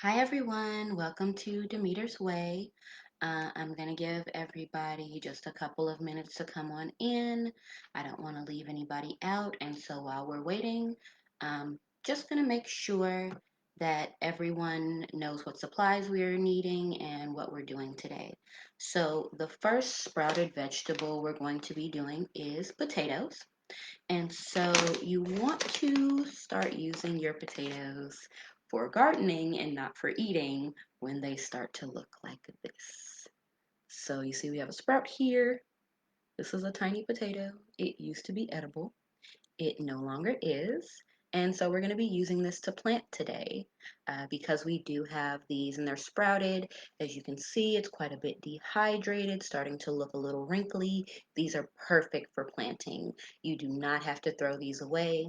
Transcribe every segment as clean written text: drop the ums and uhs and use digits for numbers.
Hi everyone, welcome to Demeter's Way. I'm going to give everybody just a couple of minutes to come on in. I don't want to leave anybody out, and so while we're waiting, just going to make sure that everyone knows what supplies we are needing and what we're doing today. So, the first sprouted vegetable we're going to be doing is potatoes. And so you want to start using your potatoes for gardening and not for eating when they start to look like this. So you see we have a sprout here. This is a tiny potato. It used to be edible. It no longer is. And so we're going to be using this to plant today because we do have these and they're sprouted. As you can see, it's quite a bit dehydrated, starting to look a little wrinkly. These are perfect for planting. You do not have to throw these away.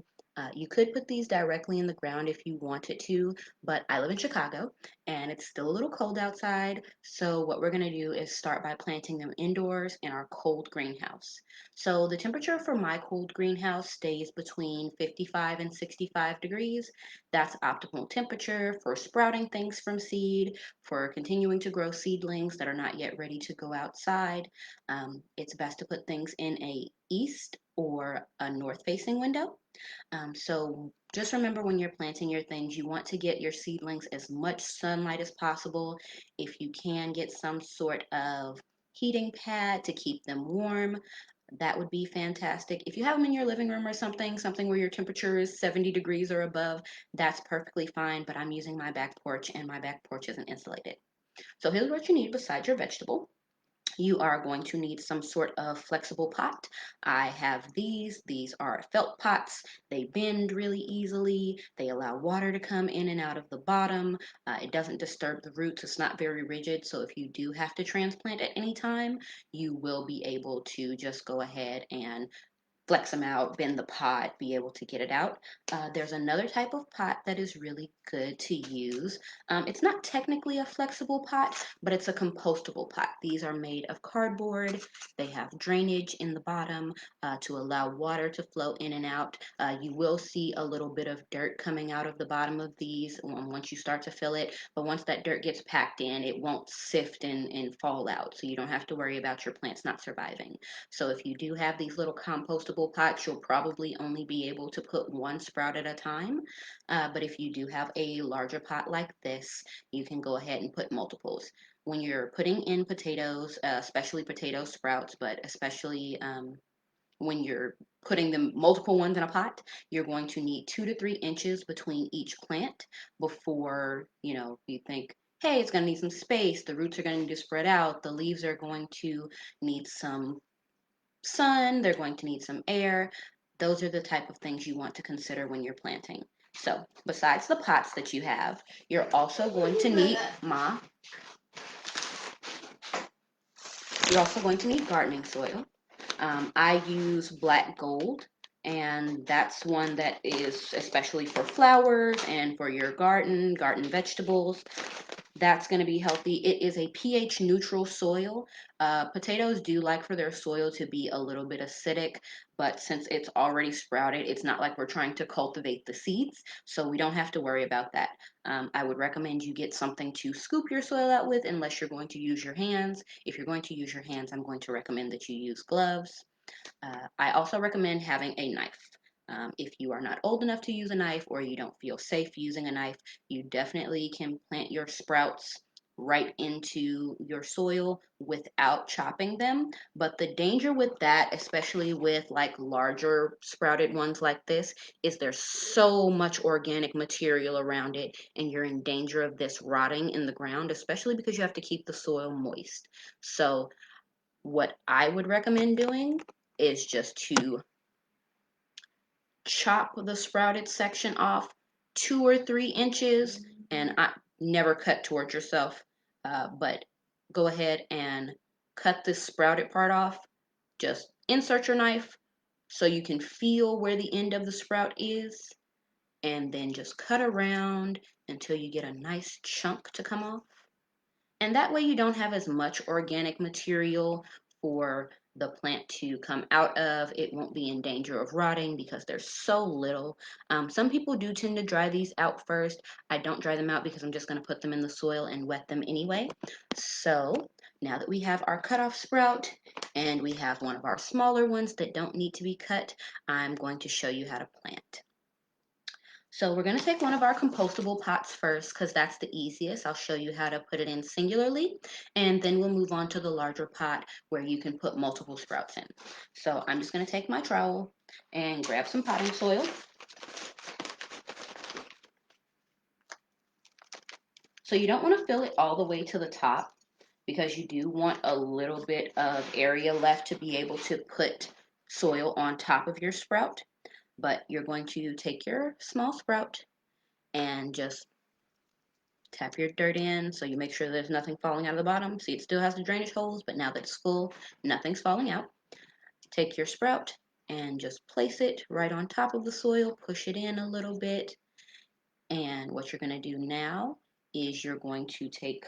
You could put these directly in the ground if you wanted to, but I live in Chicago and it's still a little cold outside. So what we're going to do is start by planting them indoors in our cold greenhouse. So the temperature for my cold greenhouse stays between 55 and 65 degrees. That's optimal temperature for sprouting things from seed, for continuing to grow seedlings that are not yet ready to go outside. It's best to put things in a east or a north facing window. So just remember when you're planting your things, you want to get your seedlings as much sunlight as possible. If you can get some sort of heating pad to keep them warm, that would be fantastic. If you have them in your living room or something where your temperature is 70 degrees or above, that's perfectly fine. But I'm using my back porch and my back porch isn't insulated. So here's what you need besides your vegetable. You are going to need some sort of flexible pot. I have these. These are felt pots. They bend really easily. They allow water to come in and out of the bottom. It doesn't disturb the roots. It's not very rigid. So if you do have to transplant at any time, you will be able to just go ahead and flex them out, bend the pot, be able to get it out. There's another type of pot that is really good to use. It's not technically a flexible pot, but it's a compostable pot. These are made of cardboard. They have drainage in the bottom to allow water to flow in and out. You will see a little bit of dirt coming out of the bottom of these once you start to fill it, but once that dirt gets packed in, it won't sift and fall out, so you don't have to worry about your plants not surviving. So if you do have these little compostable pots, you'll probably only be able to put one sprout at a time. But if you do have a larger pot like this, you can go ahead and put multiples. When you're putting in potatoes, especially potato sprouts, but especially when you're putting them multiple ones in a pot, you're going to need 2 to 3 inches between each plant before, you think, hey, it's going to need some space. The roots are going to need to spread out. The leaves are going to need some sun, they're going to need some air. Those are the type of things you want to consider when you're planting. So, besides the pots that you have, you're also going to need, Ma, you're also going to need gardening soil. I use black gold, and that's one that is especially for flowers and for your garden vegetables. That's going to be healthy. It is a pH neutral soil. Potatoes do like for their soil to be a little bit acidic, but since it's already sprouted, it's not like we're trying to cultivate the seeds, so we don't have to worry about that. I would recommend you get something to scoop your soil out with unless you're going to use your hands. If you're going to use your hands, I'm going to recommend that you use gloves. I also recommend having a knife. If you are not old enough to use a knife or you don't feel safe using a knife, you definitely can plant your sprouts right into your soil without chopping them. But the danger with that, especially with like larger sprouted ones like this, is there's so much organic material around it and you're in danger of this rotting in the ground, especially because you have to keep the soil moist. So what I would recommend doing is just to chop the sprouted section off 2 or 3 inches, and I never cut towards yourself, but go ahead and cut this sprouted part off. Just insert your knife so you can feel where the end of the sprout is, and then just cut around until you get a nice chunk to come off. And that way you don't have as much organic material for the plant to come out of. It won't be in danger of rotting because there's so little. Some people do tend to dry these out first. I don't dry them out because I'm just going to put them in the soil and wet them anyway. So now that we have our cutoff sprout and we have one of our smaller ones that don't need to be cut, I'm going to show you how to plant. So we're going to take one of our compostable pots first because that's the easiest. I'll show you how to put it in singularly, and then we'll move on to the larger pot where you can put multiple sprouts in. So I'm just going to take my trowel and grab some potting soil. So you don't want to fill it all the way to the top because you do want a little bit of area left to be able to put soil on top of your sprout. But you're going to take your small sprout and just tap your dirt in so you make sure there's nothing falling out of the bottom. See, it still has the drainage holes, but now that it's full, nothing's falling out. Take your sprout and just place it right on top of the soil, push it in a little bit. And what you're going to do now is you're going to take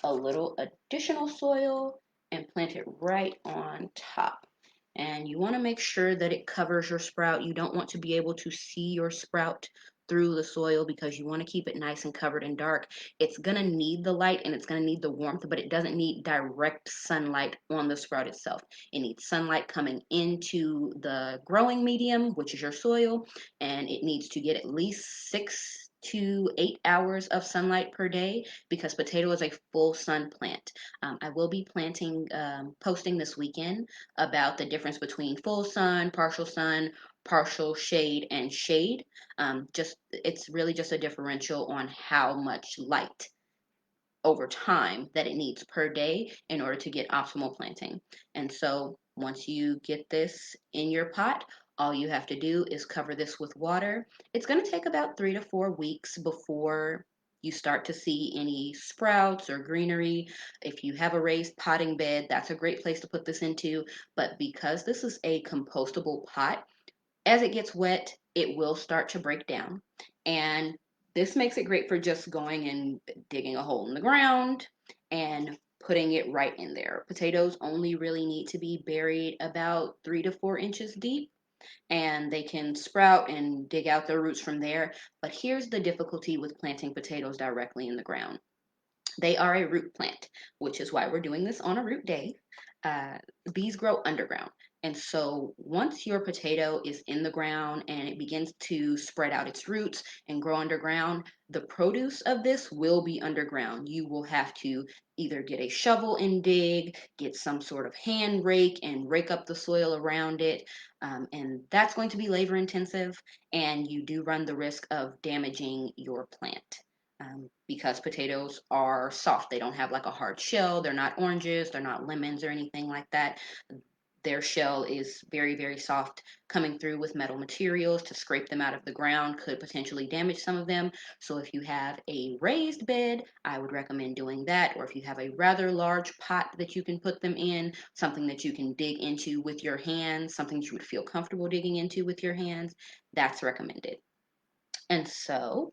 a little additional soil and plant it right on top. And you want to make sure that it covers your sprout. You don't want to be able to see your sprout through the soil because you want to keep it nice and covered and dark. It's going to need the light and it's going to need the warmth, but it doesn't need direct sunlight on the sprout itself. It needs sunlight coming into the growing medium, which is your soil, and it needs to get at least 6 to 8 hours of sunlight per day because potato is a full sun plant. I will be posting this weekend about the difference between full sun, partial shade, and shade. It's really just a differential on how much light over time that it needs per day in order to get optimal planting. And so once you get this in your pot, all you have to do is cover this with water. It's going to take about 3 to 4 weeks before you start to see any sprouts or greenery. If you have a raised potting bed, that's a great place to put this into. But because this is a compostable pot, as it gets wet, it will start to break down. And this makes it great for just going and digging a hole in the ground and putting it right in there. Potatoes only really need to be buried about 3 to 4 inches deep, and they can sprout and dig out their roots from there. But here's the difficulty with planting potatoes directly in the ground. They are a root plant, which is why we're doing this on a root day. Uh, these grow underground. And so once your potato is in the ground and it begins to spread out its roots and grow underground, the produce of this will be underground. You will have to either get a shovel and dig, get some sort of hand rake and rake up the soil around it. And that's going to be labor intensive, and you do run the risk of damaging your plant because potatoes are soft. They don't have like a hard shell. They're not oranges. They're not lemons or anything like that. Their shell is very, very soft. Coming through with metal materials to scrape them out of the ground could potentially damage some of them. So if you have a raised bed, I would recommend doing that. Or if you have a rather large pot that you can put them in, something that you can dig into with your hands, something you would feel comfortable digging into with your hands, that's recommended. And so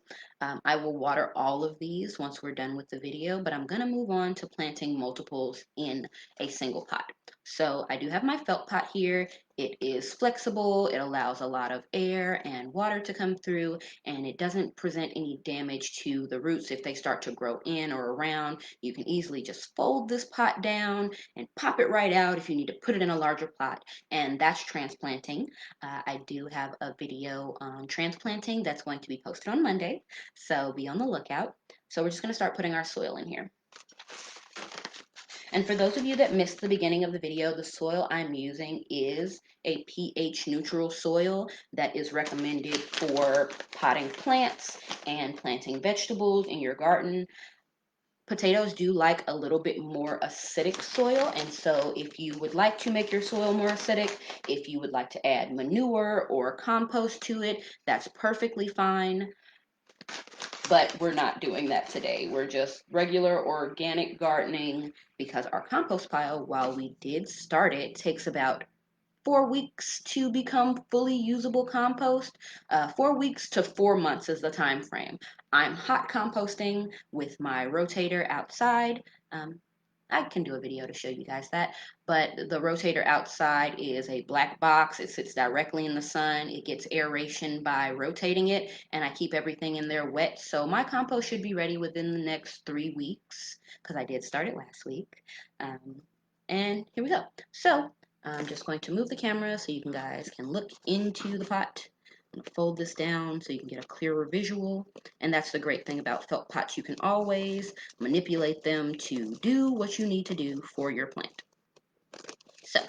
I will water all of these once we're done with the video, but I'm going to move on to planting multiples in a single pot. So I do have my felt pot here. It is flexible. It allows a lot of air and water to come through, and it doesn't present any damage to the roots if they start to grow in or around. You can easily just fold this pot down and pop it right out if you need to put it in a larger pot, and that's transplanting. I do have a video on transplanting that's going to be posted on Monday, so be on the lookout. So we're just going to start putting our soil in here. And for those of you that missed the beginning of the video, the soil I'm using is a pH neutral soil that is recommended for potting plants and planting vegetables in your garden. Potatoes do like a little bit more acidic soil, and so if you would like to make your soil more acidic, if you would like to add manure or compost to it, that's perfectly fine. But we're not doing that today. We're just regular organic gardening because our compost pile, while we did start it, takes about 4 weeks to become fully usable compost. 4 weeks to 4 months is the time frame. I'm hot composting with my rotator outside. I can do a video to show you guys that. But the rotator outside is a black box. It sits directly in the sun. It gets aeration by rotating it, and I keep everything in there wet. So my compost should be ready within the next 3 weeks because I did start it last week. Um, and here we go. So I'm just going to move the camera so you guys can look into the pot. I'm gonna fold this down so you can get a clearer visual. And that's the great thing about felt pots. You can always manipulate them to do what you need to do for your plant. So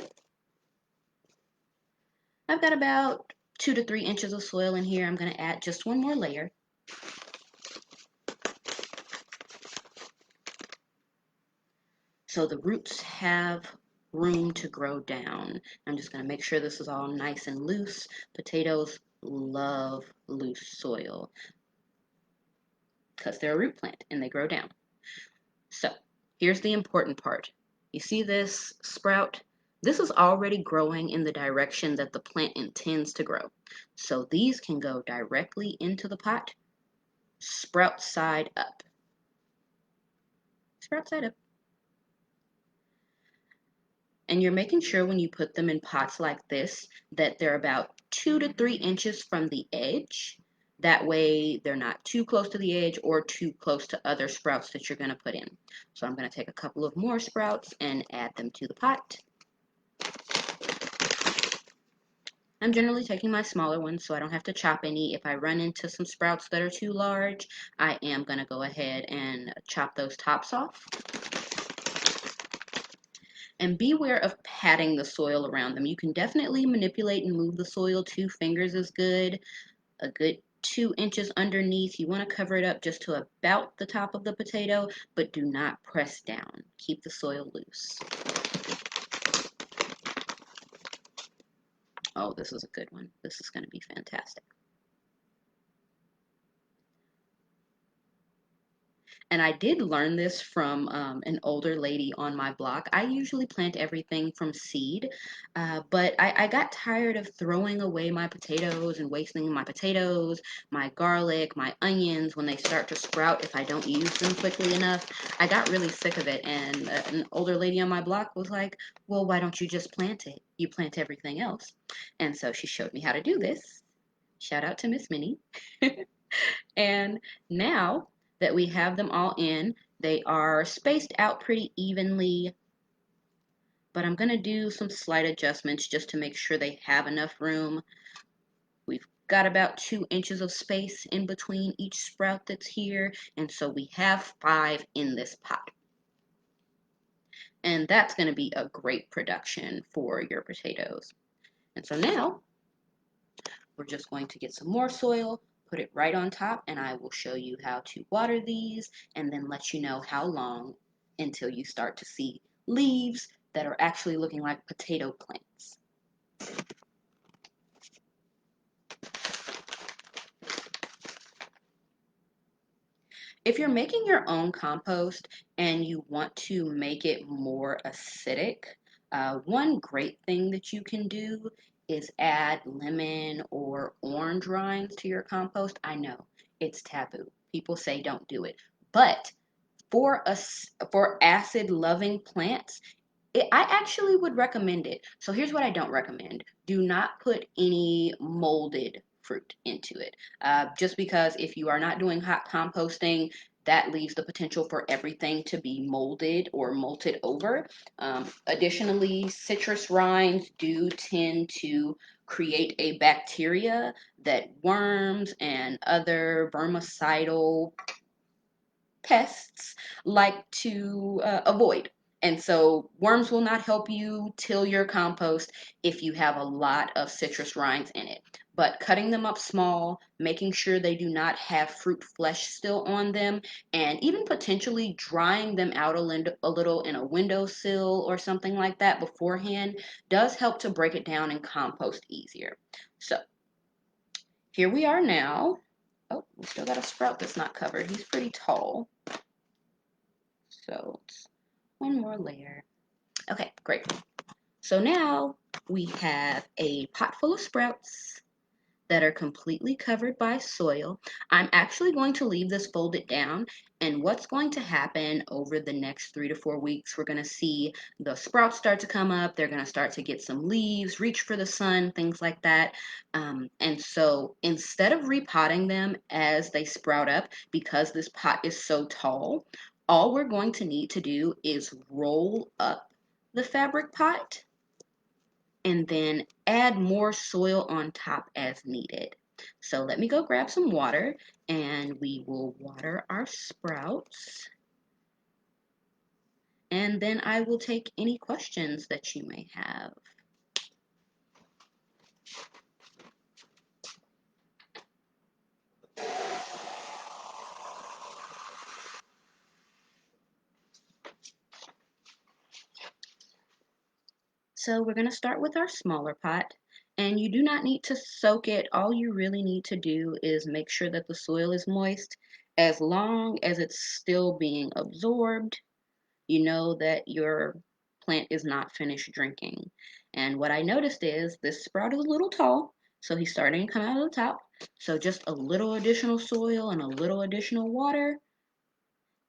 I've got about 2 to 3 inches of soil in here. I'm going to add just one more layer. So the roots have room to grow down. I'm just going to make sure this is all nice and loose. Potatoes love loose soil because they're a root plant and they grow down. So here's the important part. You see this sprout? This is already growing in the direction that the plant intends to grow. So these can go directly into the pot, sprout side up. Sprout side up. And you're making sure when you put them in pots like this that they're about 2 to 3 inches from the edge. That way they're not too close to the edge or too close to other sprouts that you're going to put in. So I'm going to take a couple of more sprouts and add them to the pot. I'm generally taking my smaller ones so I don't have to chop any. If I run into some sprouts that are too large, I am going to go ahead and chop those tops off. And beware of patting the soil around them. You can definitely manipulate and move the soil. 2 fingers is good. A good 2 inches underneath. You want to cover it up just to about the top of the potato, but do not press down. Keep the soil loose. Oh, this is a good one. This is going to be fantastic. And I did learn this from an older lady on my block. I usually plant everything from seed, but I got tired of throwing away my potatoes and wasting my potatoes, my garlic, my onions when they start to sprout if I don't use them quickly enough. I got really sick of it, and an older lady on my block was like, well, why don't you just plant it? You plant everything else. And so she showed me how to do this. Shout out to Miss Minnie. And now that we have them all in, they are spaced out pretty evenly, but I'm going to do some slight adjustments just to make sure they have enough room. We've got about 2 inches of space in between each sprout that's here, and so we have 5 in this pot. And that's going to be a great production for your potatoes. And so now we're just going to get some more soil, put it right on top, and I will show you how to water these and then let you know how long until you start to see leaves that are actually looking like potato plants. If you're making your own compost and you want to make it more acidic, one great thing that you can do is add lemon or orange rinds to your compost. I know it's taboo. People say don't do it. But for acid loving plants, I actually would recommend it. So here's what I don't recommend. Do not put any molded fruit into it. Just because if you are not doing hot composting, that leaves the potential for everything to be molded or molted over. Additionally, citrus rinds do tend to create a bacteria that worms and other vermicidal pests like to avoid. And so worms will not help you till your compost if you have a lot of citrus rinds in it. But cutting them up small, making sure they do not have fruit flesh still on them, and even potentially drying them out a little in a windowsill or something like that beforehand does help to break it down and compost easier. So here we are now. Oh, we still got a sprout that's not covered. He's pretty tall. So it's one more layer. Okay, great. So now we have a pot full of sprouts that are completely covered by soil. I'm actually going to leave this folded down, and what's going to happen over the next 3 to 4 weeks, we're going to see the sprouts start to come up. They're going to start to get some leaves, reach for the sun, things like that. And so instead of repotting them as they sprout up, because this pot is so tall, all we're going to need to do is roll up the fabric pot and then add more soil on top as needed. So let me go grab some water and we will water our sprouts. And then I will take any questions that you may have. So we're going to start with our smaller pot. And you do not need to soak it. All you really need to do is make sure that the soil is moist. As long as it's still being absorbed, you know that your plant is not finished drinking. And what I noticed is this sprout is a little tall, so he's starting to come out of the top. So just a little additional soil and a little additional water,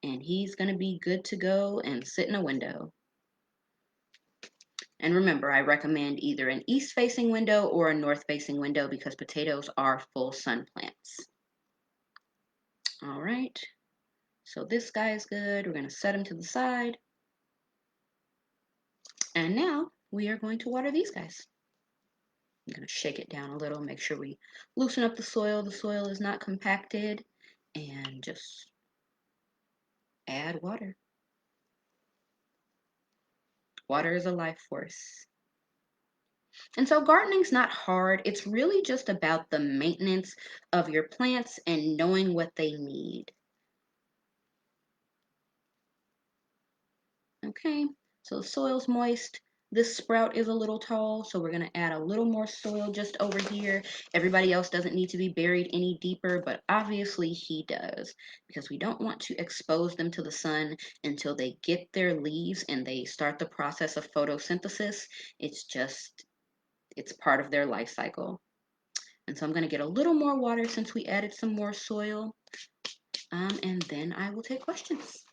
and he's going to be good to go and sit in a window. And remember, I recommend either an east-facing window or a north-facing window because potatoes are full sun plants. All right, so this guy is good. We're going to set him to the side. And now we are going to water these guys. I'm going to shake it down a little, make sure we loosen up the soil. The soil is not compacted, and just add water. Water is a life force. And so gardening's not hard. It's really just about the maintenance of your plants and knowing what they need. Okay, so the soil's moist. This sprout is a little tall, so we're going to add a little more soil just over here. Everybody else doesn't need to be buried any deeper, but obviously he does, because we don't want to expose them to the sun until they get their leaves and they start the process of photosynthesis. It's part of their life cycle. And so I'm going to get a little more water since we added some more soil, and then I will take questions.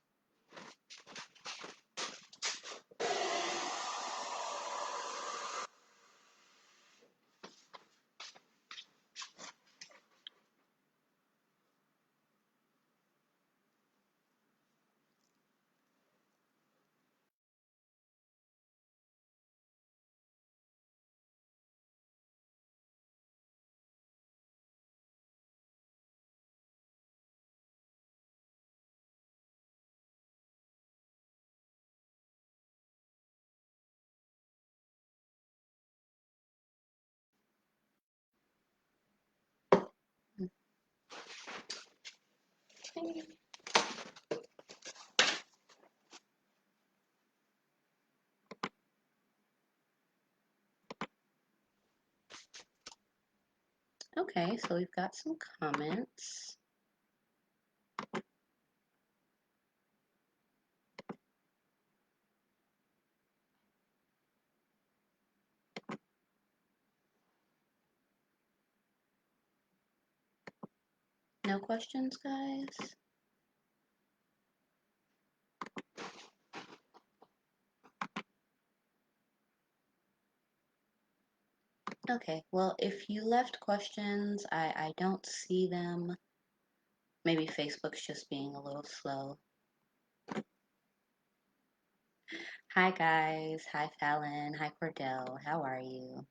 Okay, so we've got some comments. No questions, guys? Okay, well, if you left questions, I don't see them. Maybe Facebook's just being a little slow. Hi, guys. Hi, Fallon. Hi, Cordell. How are you?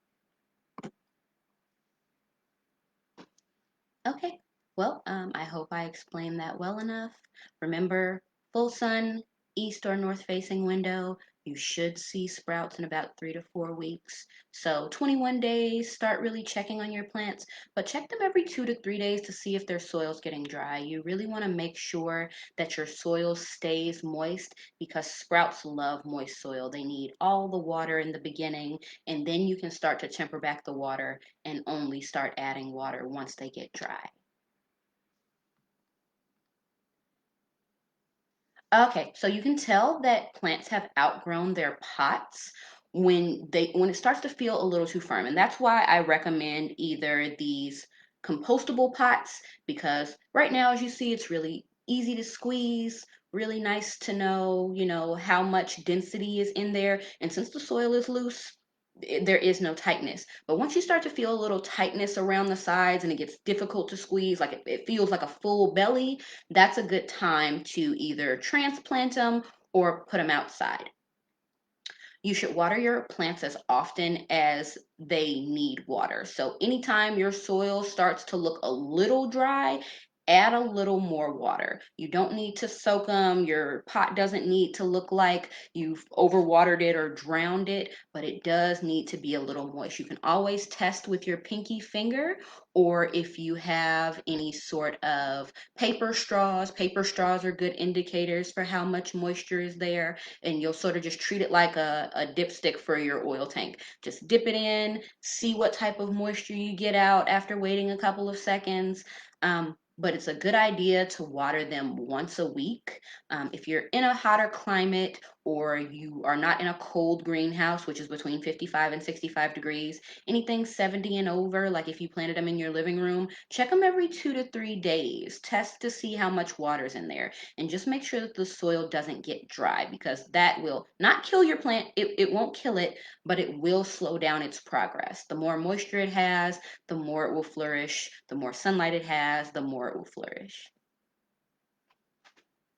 Okay, well, I hope I explained that well enough. Remember, full sun, east or north facing window. You should see sprouts in about 3 to 4 weeks. So 21 days, start really checking on your plants, but check them every 2 to 3 days to see if their soil's getting dry. You really want to make sure that your soil stays moist because sprouts love moist soil. They need all the water in the beginning, and then you can start to temper back the water and only start adding water once they get dry. Okay, so you can tell that plants have outgrown their pots when it starts to feel a little too firm. And that's why I recommend either these compostable pots, because right now, as you see, it's really easy to squeeze, really nice to know, how much density is in there. And since the soil is loose, there is no tightness. But once you start to feel a little tightness around the sides and it gets difficult to squeeze, like it feels like a full belly, that's a good time to either transplant them or put them outside. You should water your plants as often as they need water. So anytime your soil starts to look a little dry, add a little more water. You don't need to soak them. Your pot doesn't need to look like you've overwatered it or drowned it, but it does need to be a little moist. You can always test with your pinky finger, or if you have any sort of paper straws. Paper straws are good indicators for how much moisture is there, and you'll sort of just treat it like a dipstick for your oil tank. Just dip it in, see what type of moisture you get out after waiting a couple of seconds. But it's a good idea to water them once a week. If you're in a hotter climate or you are not in a cold greenhouse, which is between 55 and 65 degrees, anything 70 and over, like if you planted them in your living room, check them every 2 to 3 days. Test to see how much water's in there, and just make sure that the soil doesn't get dry, because that will not kill your plant. It won't kill it, but it will slow down its progress. The more moisture it has, the more it will flourish. The more sunlight it has, the more it will flourish.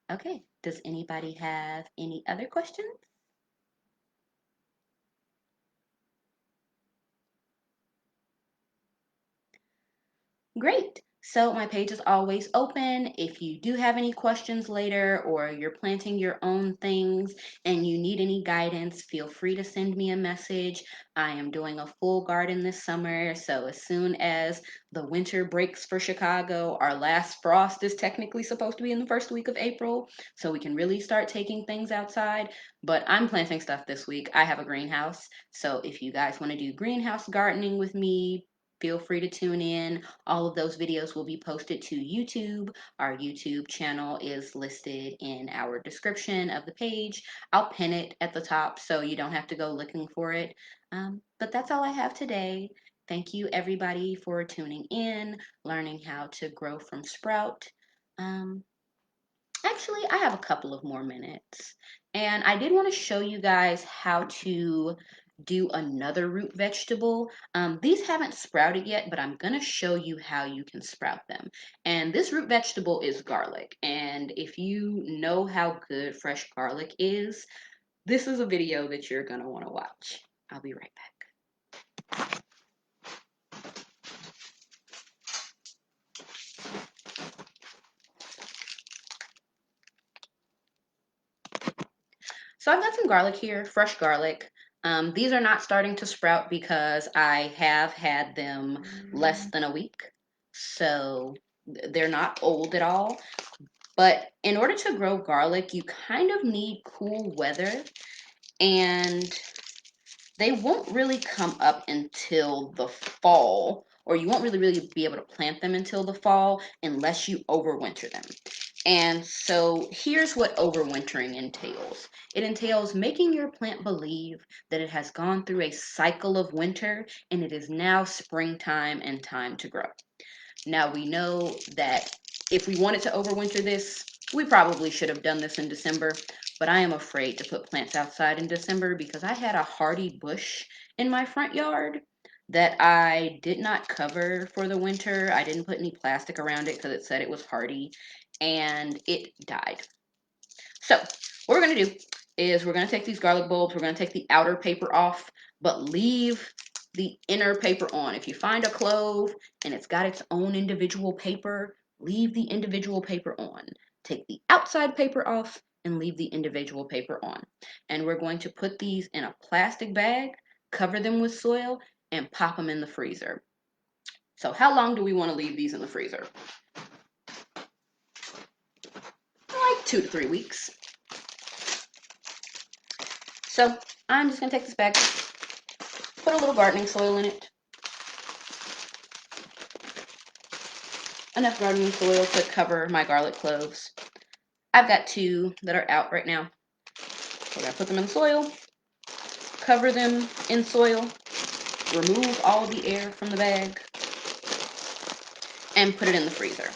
Okay, does anybody have any other questions? Great. So my page is always open. If you do have any questions later, or you're planting your own things and you need any guidance, feel free to send me a message. I am doing a full garden this summer. So as soon as the winter breaks for Chicago, our last frost is technically supposed to be in the first week of April. So we can really start taking things outside. But I'm planting stuff this week. I have a greenhouse. So if you guys want to do greenhouse gardening with me, feel free to tune in. All of those videos will be posted to YouTube. Our YouTube channel is listed in our description of the page. I'll pin it at the top so you don't have to go looking for it. But that's all I have today. Thank you, everybody, for tuning in, learning how to grow from sprout. Um, Actually, I have a couple of more minutes. And I did want to show you guys how to do another root vegetable. These haven't sprouted yet, but I'm going to show you how you can sprout them. And this root vegetable is garlic. And if you know how good fresh garlic is, this is a video that you're going to want to watch. I'll be right back. So I've got some garlic here, fresh garlic. These are not starting to sprout because I have had them less than a week. So they're not old at all. But in order to grow garlic, you kind of need cool weather, and they won't really come up until the fall, or you won't really be able to plant them until the fall unless you overwinter them. And so here's what overwintering entails. It entails making your plant believe that it has gone through a cycle of winter and it is now springtime and time to grow. Now we know that if we wanted to overwinter this, we probably should have done this in December, but I am afraid to put plants outside in December because I had a hardy bush in my front yard that I did not cover for the winter. I didn't put any plastic around it because it said it was hardy, and it died. So what we're going to do is we're going to take these garlic bulbs, we're going to take the outer paper off, but leave the inner paper on. If you find a clove and it's got its own individual paper, leave the individual paper on. Take the outside paper off and leave the individual paper on. And we're going to put these in a plastic bag, cover them with soil, and pop them in the freezer. So how long do we want to leave these in the freezer? Like 2 to 3 weeks. So I'm just going to take this bag, put a little gardening soil in it. Enough gardening soil to cover my garlic cloves. I've got 2 that are out right now. We're going to put them in the soil, cover them in soil, remove all the air from the bag, and put it in the freezer.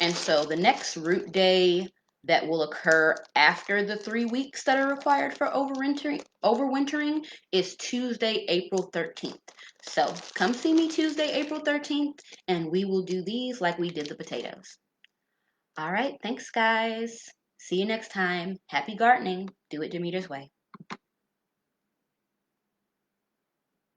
And so the next root day that will occur after the 3 weeks that are required for overwintering is Tuesday, April 13th. So come see me Tuesday, April 13th, and we will do these like we did the potatoes. All right, thanks guys. See you next time. Happy gardening. Do it Demeter's way.